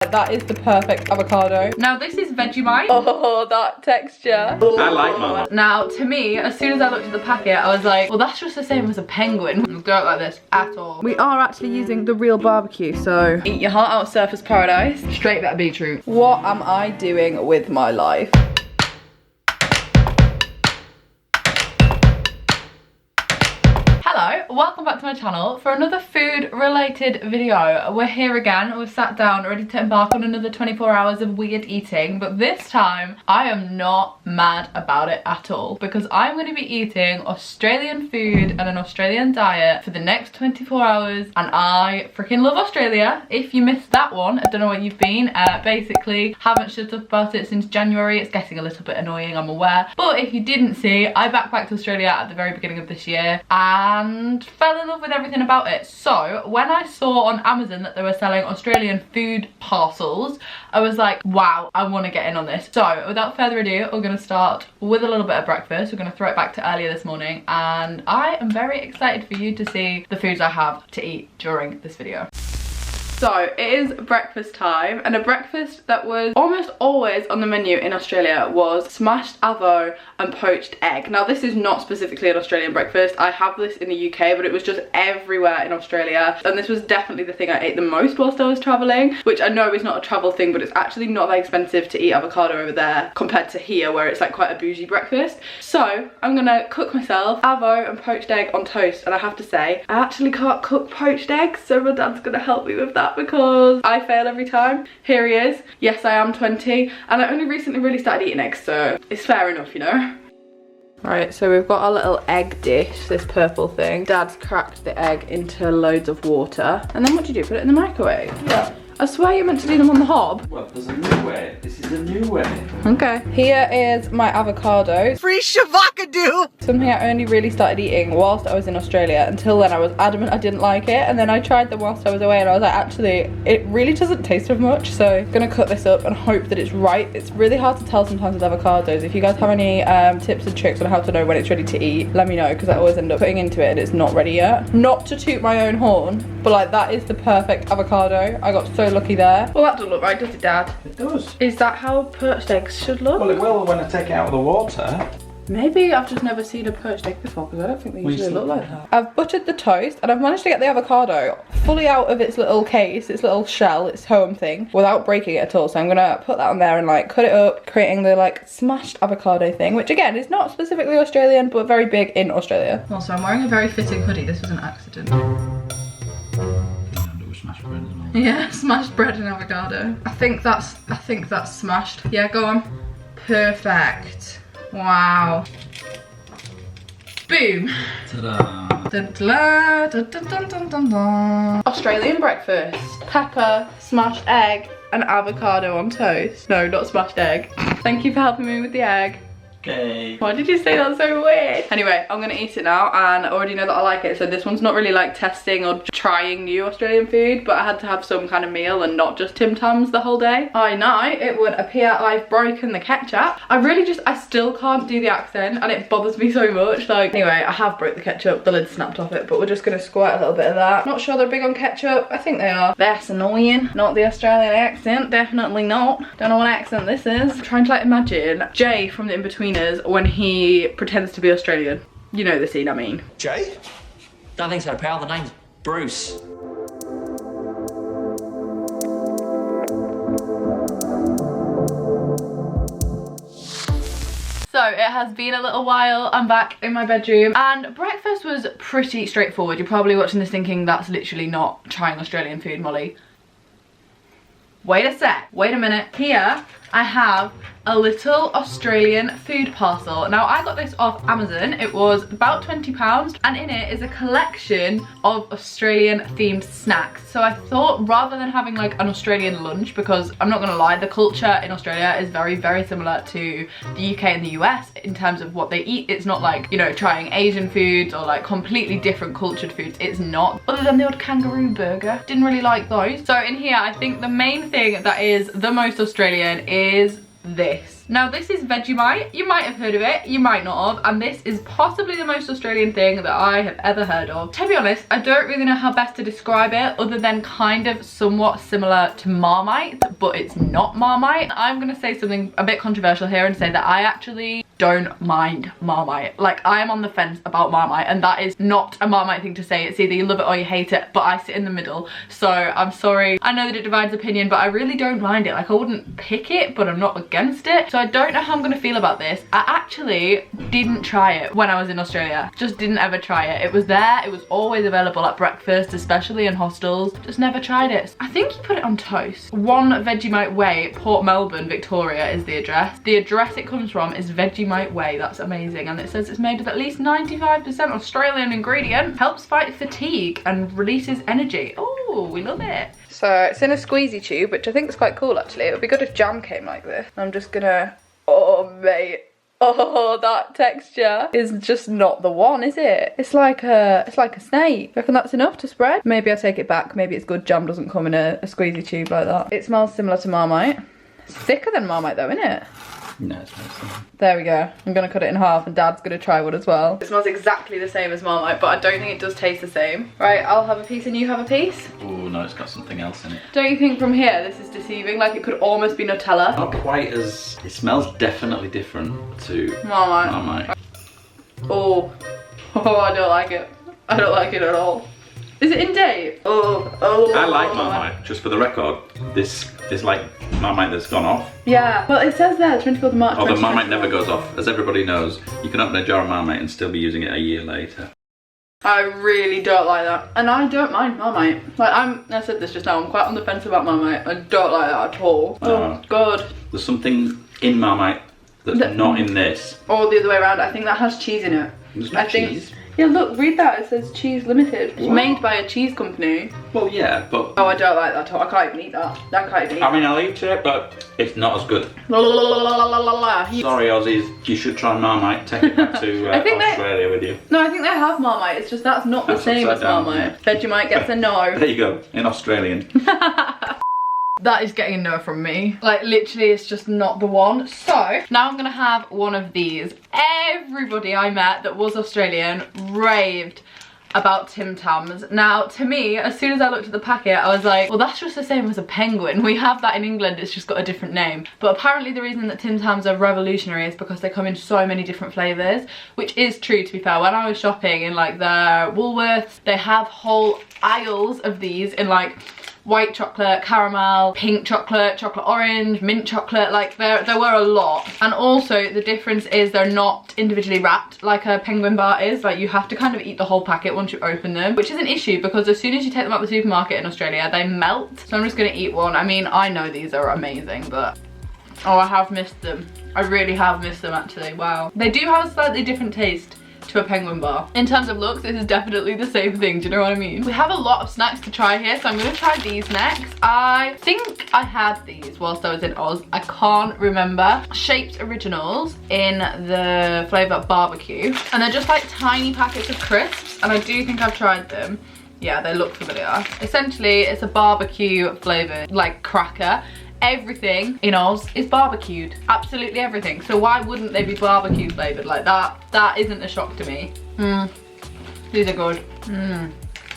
Like, that is the perfect avocado. Now this is Vegemite. Oh, that texture. I like mine. Now to me, as soon as I looked at the packet, I was like, well, that's just the same as a penguin. Don't look like this at all. We are actually using the real barbecue, so eat your heart out, surface paradise. Straight back beetroot. What am I doing with my life? Hello, welcome back to my channel for another food related video. We're here again, we've sat down ready to embark on another 24 hours of weird eating, but this time I am not mad about it at all because I'm going to be eating Australian food and an Australian diet for the next 24 hours, and I freaking love Australia. If you missed that one, I don't know where you've been. Basically haven't shut up about it since January. It's getting a little bit annoying, I'm aware, but if you didn't see, I backpacked to Australia at the very beginning of this year and fell in love with everything about it. So when I saw on Amazon that they were selling Australian food parcels, I was like, wow, I want to get in on this. So without further ado, we're going to start with a little bit of breakfast. We're going to throw it back to earlier this morning, and I am very excited for you to see the foods I have to eat during this video. So it is breakfast time, and a breakfast that was almost always on the menu in Australia was smashed avo and poached egg. Now this is not specifically an Australian breakfast. I have this in the UK, but it was just everywhere in Australia, and this was definitely the thing I ate the most whilst I was traveling, which I know is not a travel thing, but it's actually not that expensive to eat avocado over there compared to here where it's like quite a bougie breakfast. So I'm gonna cook myself avo and poached egg on toast, and I have to say I actually can't cook poached eggs, so my dad's gonna help me with that because I fail every time. Here he is. Yes, I am 20 and I only recently really started eating eggs, so it's fair enough, you know. Right, so we've got our little egg dish, this purple thing. Dad's cracked the egg into loads of water, and then what do you do, put it in the microwave? Yeah. I swear you're meant to do them on the hob. Well, there's a new way. This is a new way. Okay. Here is my avocado. Free shavakadoo! Something I only really started eating whilst I was in Australia. Until then I was adamant I didn't like it, and then I tried them whilst I was away and I was like, actually, it really doesn't taste of much. So I'm gonna cut this up and hope that it's right. It's really hard to tell sometimes with avocados. If you guys have any tips and tricks on how to know when it's ready to eat, let me know, because I always end up putting into it and it's not ready yet. Not to toot my own horn, but like that is the perfect avocado. I got so lucky there. Well, that doesn't look right, does it, Dad? It does. Is that how poached eggs should look? Well, it will when I take it out of the water. Maybe I've just never seen a poached egg before, because I don't think they usually look like that. I've buttered the toast and I've managed to get the avocado fully out of its little case, its little shell, its home thing, without breaking it at all. So I'm gonna put that on there and like cut it up, creating the like smashed avocado thing, which again is not specifically Australian, but very big in Australia. Also, I'm wearing a very fitting hoodie. This was an accident. Smashed bread as well. Yeah, smashed bread and avocado. I think that's smashed. Yeah, go on. Perfect. Wow. Boom. Ta-da. Dun, dun, dun, dun, dun, dun, dun. Australian breakfast. Pepper, smashed egg, and avocado on toast. No, not smashed egg. Thank you for helping me with the egg. Okay. Why did you say that so weird? Anyway, I'm gonna eat it now, and I already know that I like it, so this one's not really like testing or trying new Australian food, but I had to have some kind of meal and not just Tim Tams the whole day. I know, it would appear I've broken the ketchup. I still can't do the accent, and it bothers me so much. Like, anyway, I have broke the ketchup, the lid snapped off it, but we're just gonna squirt a little bit of that. Not sure they're big on ketchup. I think they are. That's annoying. Not the Australian accent, definitely not. Don't know what accent this is. I'm trying to like imagine Jay from the In-Betweeners when he pretends to be Australian. You know the scene I mean. Jay? Don't think so, pal. The name's Bruce. So it has been a little while. I'm back in my bedroom, and breakfast was pretty straightforward. You're probably watching this thinking that's literally not trying Australian food, Molly. Wait a sec, wait a minute. Here I have a little Australian food parcel. Now I got this off Amazon. It was about £20, and in it is a collection of Australian themed snacks. So I thought, rather than having like an Australian lunch, because I'm not gonna lie, the culture in Australia is very, very similar to the UK and the US in terms of what they eat. It's not like, you know, trying Asian foods or like completely different cultured foods. It's not. Other than the odd kangaroo burger. Didn't really like those. So in here, I think the main thing that is the most Australian is this. Now this is Vegemite. You might have heard of it, you might not have, and this is possibly the most Australian thing that I have ever heard of. To be honest, I don't really know how best to describe it other than kind of somewhat similar to Marmite, but it's not Marmite. I'm gonna say something a bit controversial here and say that I actually don't mind Marmite. Like, I am on the fence about Marmite, and that is not a Marmite thing to say. It's either you love it or you hate it, but I sit in the middle. So I'm sorry, I know that it divides opinion, but I really don't mind it. Like, I wouldn't pick it, but I'm not against it. So I don't know how I'm gonna feel about this. I actually didn't try it when I was in Australia. Just didn't ever try it. It was there, it was always available at breakfast, especially in hostels. Just never tried it. I think you put it on toast. 1 Vegemite Way, Port Melbourne, Victoria is the address. The address it comes from is Vegemite Way. That's amazing. And it says it's made of at least 95% Australian ingredient, helps fight fatigue and releases energy. Oh, we love it. So it's in a squeezy tube, which I think is quite cool actually. It would be good if jam came like this. I'm just gonna, oh mate. Oh, that texture is just not the one, is it? It's like a snake. Reckon that's enough to spread? Maybe I take it back. Maybe it's good jam doesn't come in a squeezy tube like that. It smells similar to Marmite. It's thicker than Marmite though, isn't it? No, it's not. There we go. I'm gonna cut it in half and Dad's gonna try one as well. It smells exactly the same as Marmite, but I don't think it does taste the same. Right, I'll have a piece and you have a piece. Oh no, it's got something else in it. Don't you think from here this is deceiving? Like, it could almost be Nutella. Not quite as, it smells definitely different to Marmite. Marmite. Oh, I don't like it. I don't like it at all. Is it in date? Oh. I like Marmite, just for the record. This is like Marmite that's gone off. Yeah, well it says there, 24th of March. Oh, the Marmite never goes off. As everybody knows, you can open a jar of Marmite and still be using it a year later. I really don't like that. And I don't mind Marmite. Like, I said this just now, I'm quite on the fence about Marmite. I don't like that at all. Oh, God. There's something in Marmite that's not in this. Or the other way around, I think that has cheese in it. There's no cheese. Yeah, look, read that. It says cheese limited. It's made by a cheese company. Well, yeah, but... Oh, I don't like that at all. I can't even eat that. I can't even eat I mean, I'll eat it, but it's not as good. La, la, la, la, la, la, la. Sorry, Aussies. You should try Marmite. Take it back to Australia with you. No, I think they have Marmite. It's just that's not the same as Marmite. Vegemite gets a no. There you go. In Australian. That is getting a no from me. Like, literally, it's just not the one. So, now I'm gonna have one of these. Everybody I met that was Australian raved about Tim Tams. Now, to me, as soon as I looked at the packet, I was like, well, that's just the same as a penguin. We have that in England, it's just got a different name. But apparently the reason that Tim Tams are revolutionary is because they come in so many different flavours, which is true, to be fair. When I was shopping in, like, their Woolworths, they have whole aisles of these in, like, white chocolate, caramel, pink chocolate, chocolate orange, mint chocolate. Like, there were a lot. And also the difference is they're not individually wrapped like a penguin bar is. Like, you have to kind of eat the whole packet once you open them, which is an issue because as soon as you take them out the supermarket in Australia, they melt. So I'm just gonna eat one. I mean, I know these are amazing, but oh, I have missed them. I really have missed them actually. Wow. They do have a slightly different taste to a penguin bar. In terms of looks, this is definitely the same thing, do you know what I mean? We have a lot of snacks to try here, so I'm gonna try these next. I think I had these whilst I was in Oz. I can't remember. Shaped Originals in the flavour barbecue. And they're just like tiny packets of crisps, and I do think I've tried them. Yeah, they look familiar. Essentially, it's a barbecue flavoured, like, cracker. Everything in Oz is barbecued. Absolutely everything. So why wouldn't they be barbecue flavoured like that? That isn't a shock to me. These are good.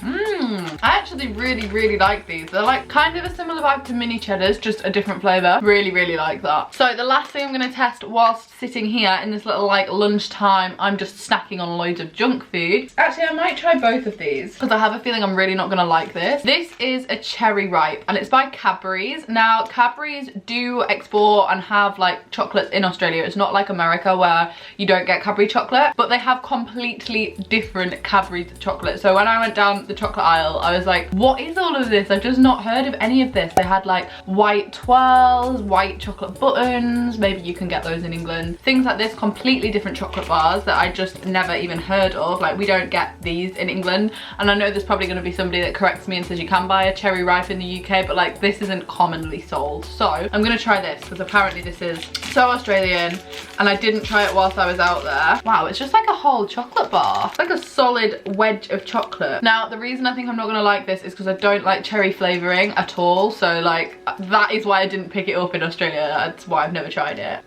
I actually really like these. They're like kind of a similar vibe to mini cheddars, just a different flavour. Really like that. So the last thing I'm going to test whilst sitting here in this little like lunchtime, I'm just snacking on loads of junk food. Actually, I might try both of these because I have a feeling I'm really not going to like this. This is a cherry ripe and it's by Cadbury's. Now, Cadbury's do export and have like chocolates in Australia. It's not like America where you don't get Cadbury chocolate, but they have completely different Cadbury's chocolate. So when I went down the chocolate aisle, I was like, what is all of this? I've just not heard of any of this. They had like white twirls, white chocolate buttons, maybe you can get those in England, things like this, completely different chocolate bars that I just never even heard of. Like, we don't get these in England, and I know there's probably going to be somebody that corrects me and says you can buy a cherry ripe in the UK, but like, this isn't commonly sold. So I'm gonna try this because apparently this is so Australian, and I didn't try it whilst I was out there. Wow, it's just like a whole chocolate bar. It's like a solid wedge of chocolate. Now, the reason I think I'm not gonna like this is because I don't like cherry flavouring at all. So like, that is why I didn't pick it up in Australia. That's why I've never tried it.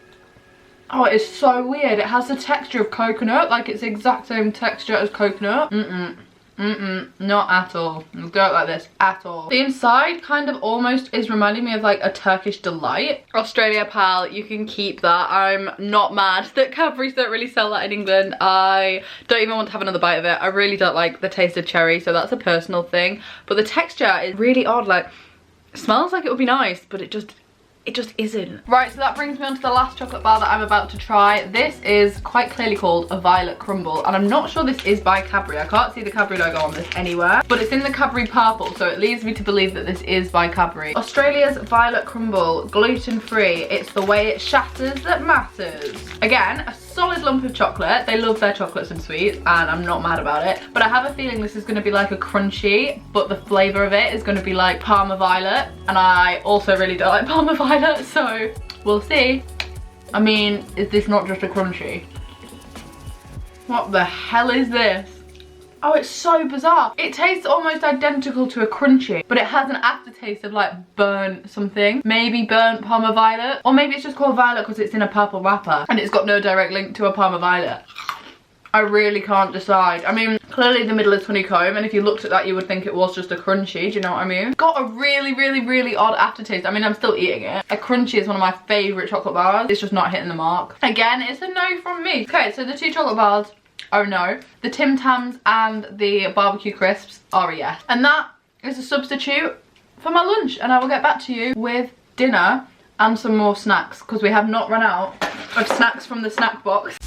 Oh, it is so weird. It has the texture of coconut. Like, it's the exact same texture as coconut. Not at all. I don't like this at all. The inside kind of almost is reminding me of like a Turkish delight. Australia pal, you can keep that. I'm not mad that Cadbury's don't really sell that in England. I don't even want to have another bite of it. I really don't like the taste of cherry, so that's a personal thing. But the texture is really odd. Like, it smells like it would be nice, but it just isn't. Right, so that brings me on to the last chocolate bar that I'm about to try. This is quite clearly called a Violet Crumble, and I'm not sure this is by Cadbury. I can't see the Cadbury logo on this anywhere, but it's in the Cadbury purple, so it leads me to believe that this is by Cadbury. Australia's Violet Crumble, gluten-free. It's the way it shatters that matters. Again, a solid lump of chocolate. They love their chocolates and sweets, and I'm not mad about it, but I have a feeling this is going to be like a crunchy, but the flavour of it is going to be like Parma Violet, and I also really don't like Parma Violet, so we'll see. I mean, is this not just a crunchy? What the hell is this? Oh, it's so bizarre. It tastes almost identical to a crunchy, but it has an aftertaste of like burnt something. Maybe burnt Parma Violet, or maybe it's just called Violet because it's in a purple wrapper and it's got no direct link to a Parma Violet. I really can't decide. I mean, clearly the middle is honeycomb, and if you looked at that you would think it was just a crunchy, do you know what I mean? Got a really odd aftertaste. I mean, I'm still eating it. A crunchy is one of my favourite chocolate bars. It's just not hitting the mark. Again, it's a no from me. Okay, so the two chocolate bars, oh no. The Tim Tams and the barbecue crisps are a yes. And that is a substitute for my lunch, and I will get back to you with dinner and some more snacks because we have not run out of snacks from the snack box.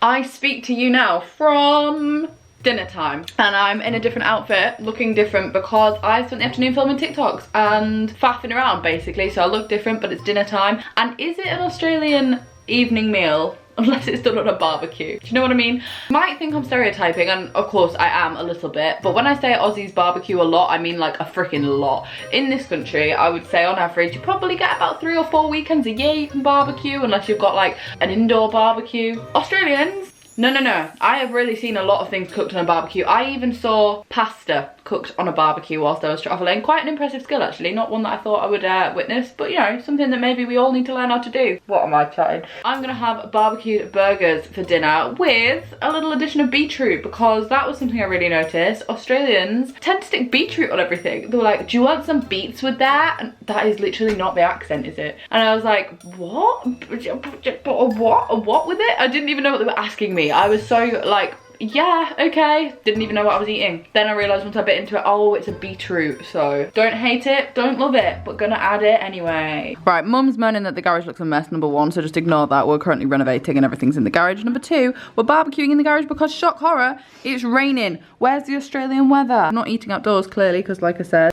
I speak to you now from dinner time, and I'm in a different outfit, looking different because I spent the afternoon filming TikToks and faffing around basically, so I look different, but it's dinner time. And is it an Australian evening meal unless it's done on a barbecue? Do you know what I mean? You might think I'm stereotyping, and of course I am a little bit, but when I say Aussies barbecue a lot, I mean like a freaking lot. In this country, I would say on average you probably get about 3 or 4 weekends a year you can barbecue, unless you've got like an indoor barbecue. Australians, no. I have really seen a lot of things cooked on a barbecue. I even saw pasta cooked on a barbecue whilst I was travelling. Quite an impressive skill actually, not one that I thought I would witness, but you know, something that maybe we all need to learn how to do. What am I chatting? I'm gonna have barbecued burgers for dinner with a little addition of beetroot, because that was something I really noticed. Australians tend to stick beetroot on everything. They were like, do you want some beets with that? And that is literally not the accent, is it? And I was like, what? What with it? I didn't even know what they were asking me. I was so like, yeah, okay. Didn't even know what I was eating. Then I realised once I bit into it, oh, it's a beetroot. So don't hate it, don't love it, but gonna add it anyway. Right, mum's moaning that the garage looks a mess, number one, so just ignore that. We're currently renovating and everything's in the garage. Number two, we're barbecuing in the garage because, shock horror, it's raining. Where's the Australian weather? I'm not eating outdoors clearly because, like I said,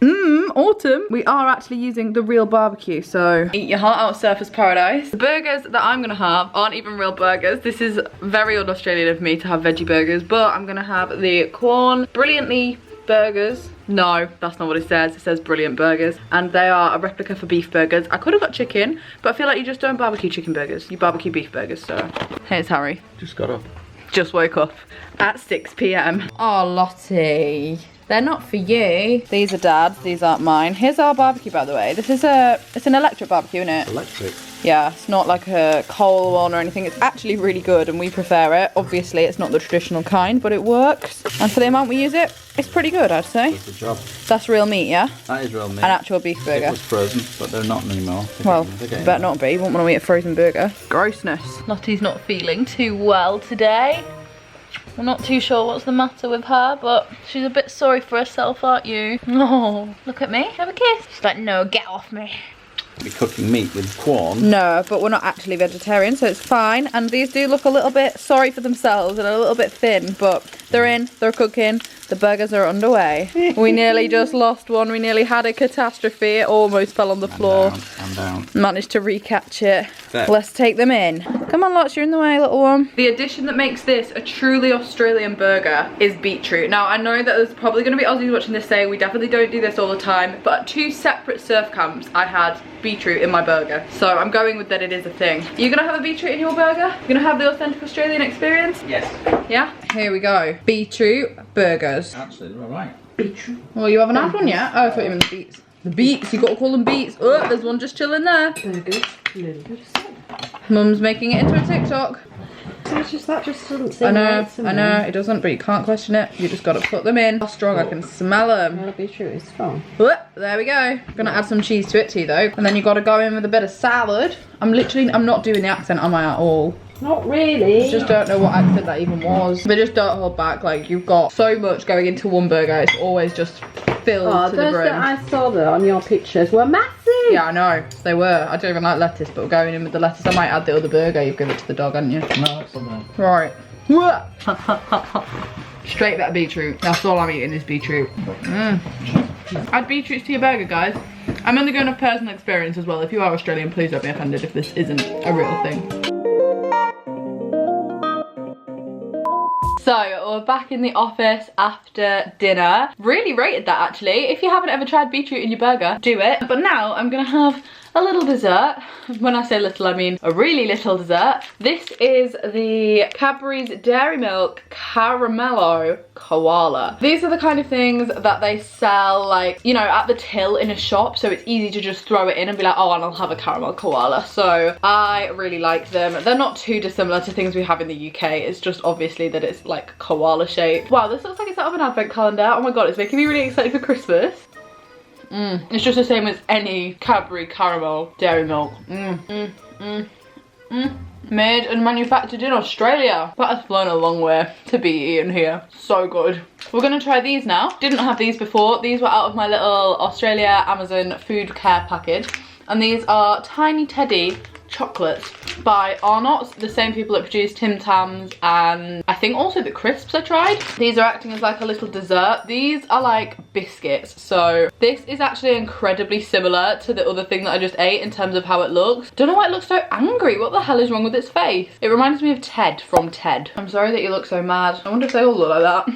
autumn. We are actually using the real barbecue, so eat your heart out, surface paradise. The burgers that I'm gonna have aren't even real burgers. This is very un-Australian of me to have veggie burgers, but I'm gonna have the Quorn Brilliantly burgers. No, that's not what it says. It says Brilliant Burgers, and they are a replica for beef burgers. I could have got chicken, but I feel like you just don't barbecue chicken burgers. You barbecue beef burgers, so. Hey, it's Harry. Just got up. Just woke up at 6 p.m. Oh, Lottie. They're not for you. These are Dad's, these aren't mine. Here's our barbecue, by the way. This is it's an electric barbecue, isn't it? Electric. Yeah, it's not like a coal one or anything. It's actually really good and we prefer it. Obviously, it's not the traditional kind, but it works. And for the amount we use it, it's pretty good, I'd say. That's the job. That's real meat, yeah? That is real meat. An actual beef burger. It was frozen, but they're not anymore. Well, better not be. You won't want to eat a frozen burger. Grossness. Lottie's not feeling too well today. I'm not too sure what's the matter with her, but she's a bit sorry for herself, aren't you? Oh, look at me, have a kiss. She's like, no, get off me. You're cooking meat with Quorn. No, but we're not actually vegetarian, so it's fine. And these do look a little bit sorry for themselves and a little bit thin, but they're in, they're cooking. The burgers are underway. We nearly just lost one. We nearly had a catastrophe. It almost fell on the floor. I'm down. Managed to recatch it. There. Let's take them in. Come on, Lots, you're in the way, little one. The addition that makes this a truly Australian burger is beetroot. Now, I know that there's probably going to be Aussies watching this saying we definitely don't do this all the time, but at 2 separate surf camps, I had beetroot in my burger. So I'm going with that it is a thing. You're going to have a beetroot in your burger? You're going to have the authentic Australian experience? Yes. Yeah? Here we go. beetroot burgers. Actually, they're alright. Beetroot. Well, you haven't had one yet? Oh, I thought you meant the beets. The beets, you got to call them beets. Oh, there's one just chilling there. Burgers. A little bit of salt. Mum's making it into a TikTok. That just doesn't seem I know, right to me. I know, it doesn't, but you can't question it. You just got to put them in. How strong, I can smell them. Well, beetroot is strong. There we go. Gonna add some cheese to it too though. And then you gotta go in with a bit of salad. I'm not doing the accent, am I, at all? Not really. I just don't know what accent that even was. But just don't hold back, like you've got so much going into one burger, it's always just filled to the those brim. that I saw that on your pictures were massive. Yeah, I know, they were. I don't even like lettuce, but we're going in with the lettuce. I might add the other burger you've given it to the dog, haven't you? No, that's not Right. Straight better beetroot. That's all I'm eating is beetroot. Add beetroots to your burger, guys. I'm only going off personal experience as well. If you are Australian, please don't be offended if this isn't a real thing. So we're back in the office after dinner. Really rated that actually. If you haven't ever tried beetroot in your burger, do it. But now I'm gonna have a little dessert. When I say little, I mean a really little dessert. This is the Cadbury's Dairy Milk Caramello Koala. These are the kind of things that they sell, like, you know, at the till in a shop, so it's easy to just throw it in and be like, oh, and I'll have a caramel koala. So I really like them. They're not too dissimilar to things we have in the UK. It's just obviously that it's like koala shaped. Wow, this looks like it's out of an advent calendar. Oh my god, it's making me really excited for Christmas. It's just the same as any Cadbury caramel dairy milk. Made and manufactured in Australia. That has flown a long way to be eaten here. So good. We're gonna try these now. Didn't have these before. These were out of my little Australia Amazon food care package. And these are Tiny Teddy chocolates by Arnott's, the same people that produced Tim Tams and I think also the crisps I tried. These are acting as like a little dessert. These are like biscuits, so this is actually incredibly similar to the other thing that I just ate in terms of how it looks. Don't know why it looks so angry. What the hell is wrong with its face? It reminds me of Ted from Ted. I'm sorry that you look so mad. I wonder if they all look like that.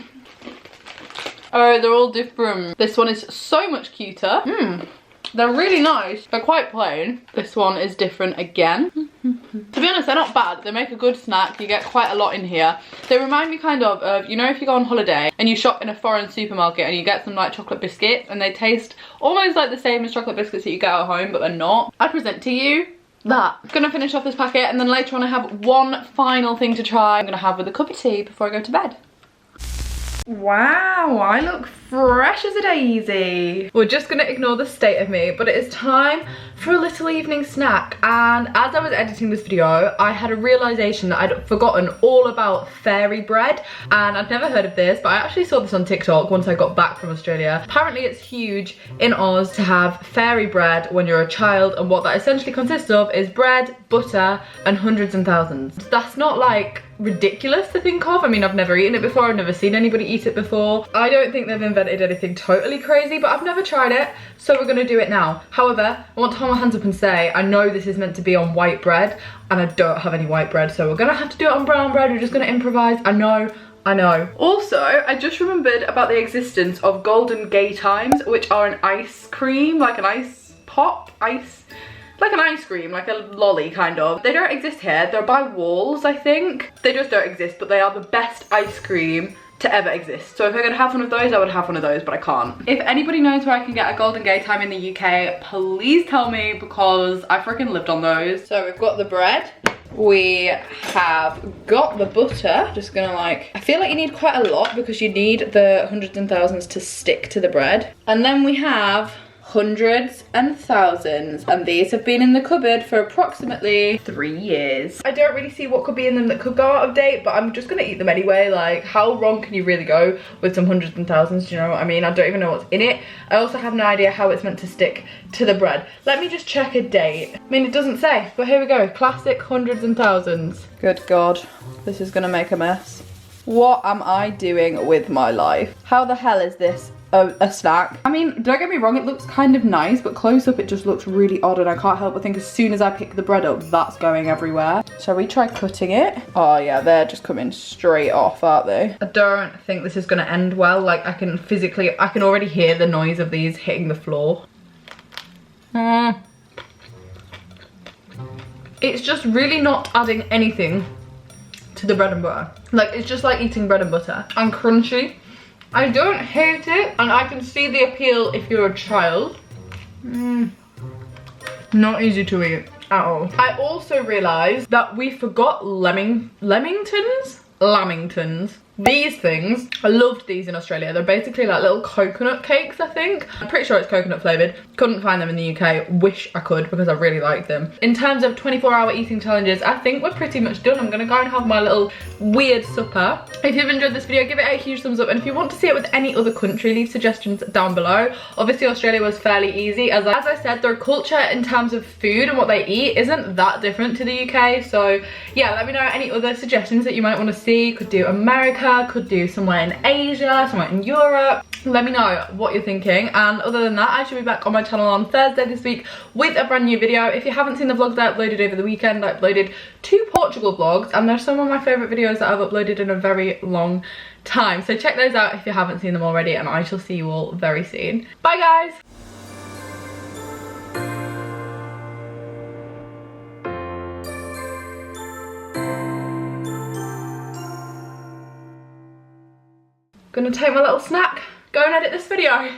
Oh, they're all different. This one is so much cuter. They're really nice. They're quite plain. This one is different again. To be honest, they're not bad. They make a good snack. You get quite a lot in here. They remind me kind of, you know, if you go on holiday and you shop in a foreign supermarket and you get some like chocolate biscuits and they taste almost like the same as chocolate biscuits that you get at home, but they're not. I present to you that. I'm gonna finish off this packet and then later on I have one final thing to try. I'm gonna have with a cup of tea before I go to bed. Wow, I look fresh as a daisy. We're just gonna ignore the state of me, but it is time for a little evening snack. And as I was editing this video, I had a realization that I'd forgotten all about fairy bread. And I'd never heard of this, but I actually saw this on TikTok once I got back from Australia. Apparently it's huge in Oz to have fairy bread when you're a child, and what that essentially consists of is bread, butter, and hundreds and thousands. That's not like ridiculous to think of. I mean, I've never eaten it before, I've never seen anybody eat it before. I don't think they've invented anything totally crazy, but I've never tried it, so we're gonna do it now. However, I want to hold my hands up and say, I know this is meant to be on white bread, and I don't have any white bread, so we're gonna have to do it on brown bread. We're just gonna improvise. I know. Also, I just remembered about the existence of Golden Gay Times, which are an ice cream, like an ice pop, like an ice cream, like a lolly kind of. They don't exist here. They're by Walls, I think. They just don't exist, but they are the best ice cream to ever exist. So if I could have one of those, I would have one of those, but I can't. If anybody knows where I can get a Golden Gay Time in the UK, please tell me, because I freaking lived on those. So we've got the bread. We have got the butter. Just gonna like, I feel like you need quite a lot because you need the hundreds and thousands to stick to the bread. And then we have hundreds and thousands, and these have been in the cupboard for approximately 3 years. I don't really see what could be in them that could go out of date, but I'm just gonna eat them anyway. Like, how wrong can you really go with some hundreds and thousands? Do you know what I mean? I don't even know what's in it. I also have no idea how it's meant to stick to the bread. Let me just check a date. I mean, it doesn't say, but here we go. Classic hundreds and thousands. Good God, this is gonna make a mess. What am I doing with my life? How the hell is this a snack? I mean, don't get me wrong, it looks kind of nice, but close up it just looks really odd, and I can't help but think as soon as I pick the bread up, that's going everywhere. Shall we try cutting it? Oh yeah, they're just coming straight off, aren't they? I don't think this is gonna end well. Like, I can already hear the noise of these hitting the floor. It's just really not adding anything to the bread and butter. Like, it's just like eating bread and butter. And crunchy. I don't hate it, and I can see the appeal if you're a child. Not easy to eat at all. I also realised that we forgot Lamingtons. These things, I loved these in Australia. They're basically like little coconut cakes, I think. I'm pretty sure it's coconut flavoured. Couldn't find them in the UK. Wish I could, because I really like them. In terms of 24-hour eating challenges, I think we're pretty much done. I'm gonna go and have my little weird supper. If you've enjoyed this video, give it a huge thumbs up. And if you want to see it with any other country, leave suggestions down below. Obviously, Australia was fairly easy. As I said, their culture in terms of food and what they eat isn't that different to the UK. So yeah, let me know any other suggestions that you might want to see. Could do America, could do somewhere in Asia, somewhere in Europe. Let me know what you're thinking. And other than that, I should be back on my channel on Thursday this week with a brand new video. If you haven't seen the vlogs I uploaded over the weekend, I uploaded 2 Portugal vlogs, and they're some of my favourite videos that I've uploaded in a very long time. So check those out if you haven't seen them already, and I shall see you all very soon. Bye guys! Gonna take my little snack, go and edit this video.